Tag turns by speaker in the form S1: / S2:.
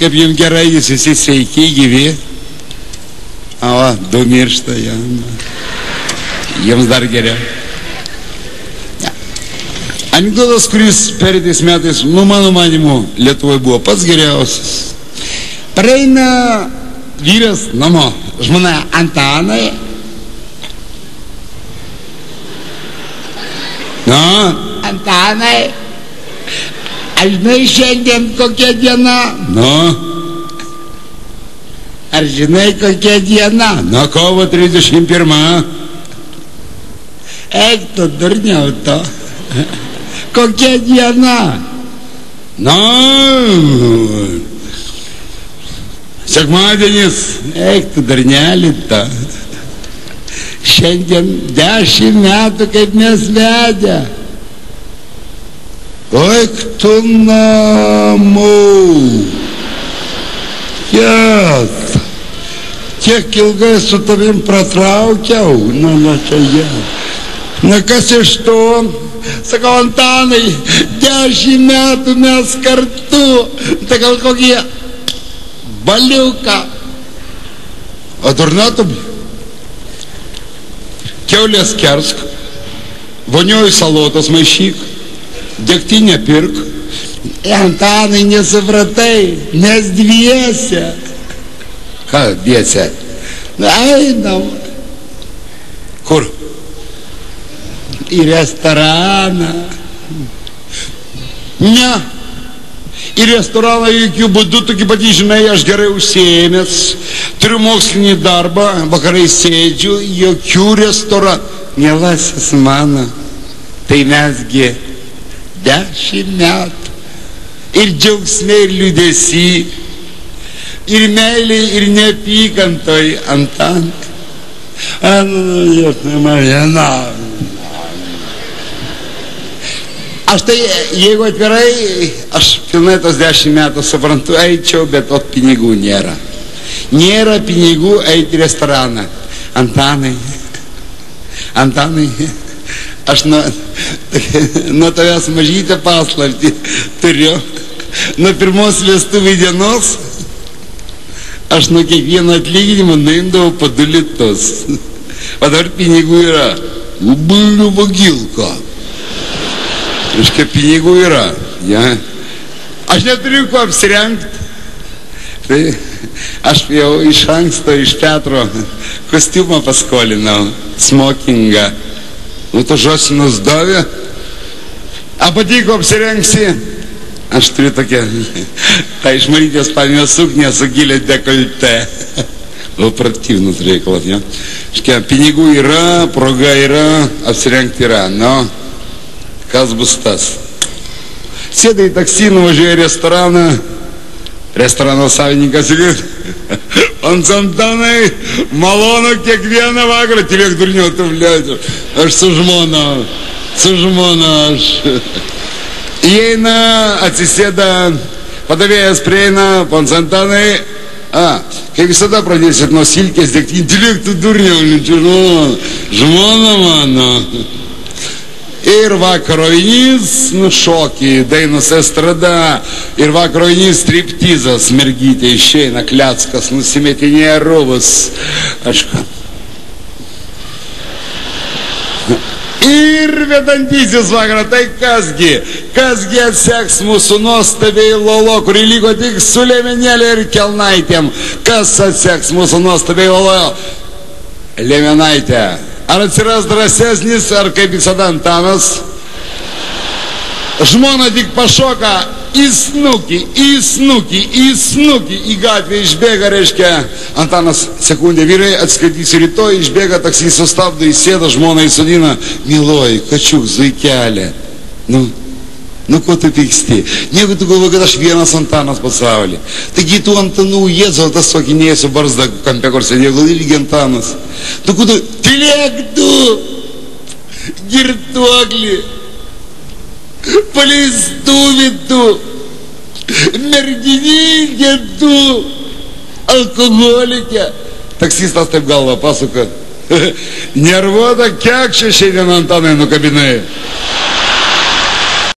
S1: kaip jums gerai, jūs visi sveiki, gyvi. O, du miršta, jiems dar geriau. Anekdotas, kuris pereitais metais, mano manimu, Lietuvoje buvo pats geriausias. Praeina vyras namo, žmona Antanai. Antanai, aš žinai šiandien kokia diena? Ar žinai kokia diena? Kovo 31. Eik tu durniauto. Kokia diena? Sekmadienis. Eik tu darnelį tą. Šiandien 10 metų kaip mes vedę. Eik tu namo. Tiek ilgai su tavim pratraukiau. Na kas iš to? Sakau, Antanai, 10 metų mes kartu. Tai gal kokie baliuką. O durnatum? Kiaulės kersk, vonioju salotos maišyk, degtinę pirk. Antanai, nesupratai, mes dviese. Ką dviese? Einam. Kur? Į restoraną. Ne. Į restoraną jokių būdų, tokie patys žinai, aš gerai užsiėmęs, turiu mokslinį darbą, vakarai sėdžiu, jokių restoranų. Mielasis mano, tai mesgi 10 metų. Ir džiaugsme, ir liūdesy, ir meilė, ir neapykantoj, Antanai. Aš tai, jeigu atvirai, aš pilnai tos 10 metų suprantu, eičiau, bet ot pinigų nėra. Nėra pinigų eiti į restoraną. Antanai, aš nuo tavęs mažytę paslaptį turiu. Nuo pirmos vestuvių dienos aš nuo kiekvieno atlyginimo nuimdavau po 2 litus. O dabar pinigų yra. Labai vagilka. Reiškia, pinigų yra. Aš neturiu ko apsirengti. Tai aš jau iš anksto iš Petro kostiumą paskolinau. Smokingą. To Žosinas davė. A patiko apsirengsi? Aš turiu tokią, tą iš Marytės paėmės suknę su gilė dekolte. Operatyvnus reikalas, ja. Škia, pinigų yra, proga yra, apsirengti yra. Kas bus tas? Sėdai į taksį, nuvažiuoja į restoraną. Restorano savininkas ir Antanai, malonu kiekvieną vakarą. Tylėk durniau, tu vliauti. Aš su žmona aš. Įeina, atsisėda, padavėjas prieina, Antanai, kaip visada pradėsit nuo silkės degti, tylėk tu durniau, žmona mano. Ir vakaro vinys, šokį, dainos estrada, ir vakaro vinys striptizas, mergytė išeina, kleckas, nusimetinėja rūbus. Aš ką? Ir vedantysis vakarą, tai kasgi atseks mūsų nuostabiai Lolo, kuri liko tik su liemenėlė ir kelnaitėm. Kas atseks mūsų nuostabiai Lolo? Liemenaitė. Ar atsiras drąsesnis, ar kaip visada Antanas? Žmona tik pašoka į snukį, į gatvę išbėga, reiškia, Antanas, sekundė, vyrai, atskaitysiu rytoj, išbėga, taksį sustabdo, įsėda, žmona įsodina, mieloji, kačiuk, zuikelė, ko tu pyksti? Negu tu galvoji, kad aš vienas Antanas pasaulyje. Taigi tų Antanų, Jėzau, tas sokinėjai su barzda kampe, kur sėdėjo, gal ilgi Antanas. Tu kudu, tylėk tu, girtuoklį, paleistuvį tu, merginykė tu, alkoholikė. Taksistas taip galva pasuka. Nervuota, kiek čia šiandien Antanai nukabinai?